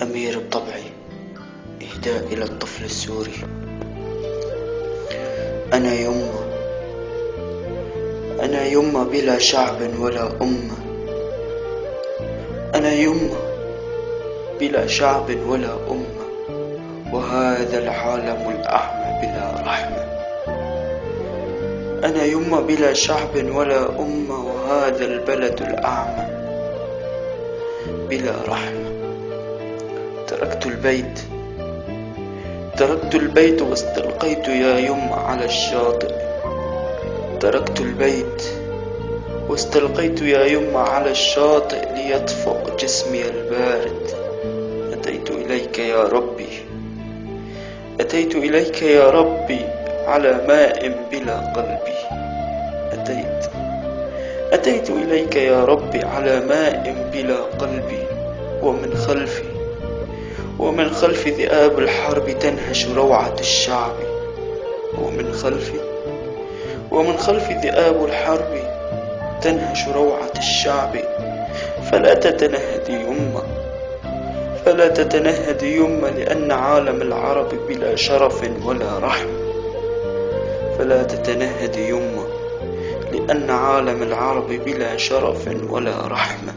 أمير بطبعي، إهداء إلى الطفل السوري. أنا يمة بلا شعب ولا أمة. أنا يمة بلا شعب ولا أمة، وهذا العالم الأعمى بلا رحمة. أنا يمة بلا شعب ولا أمة، وهذا البلد الأعمى بلا رحمة. تركت البيت واستلقيت يا يمة على الشاطئ. تركت البيت واستلقيت يا يمة على الشاطئ ليطفأ جسمي البارد. أتيت إليك يا ربي، أتيت إليك يا ربي على ماء بلا قلبي. أتيت إليك يا ربي على ماء بلا قلبي. ومن خلفي ذئاب الحرب تنهش روعة الشعب. ومن خلفي ذئاب الحرب تنهش روعة الشعب. فلا تتنهدي يمة لأن عالم العرب بلا شرف ولا رحمة. فلا تتنهدي يمة لأن عالم العرب بلا شرف ولا رحمة.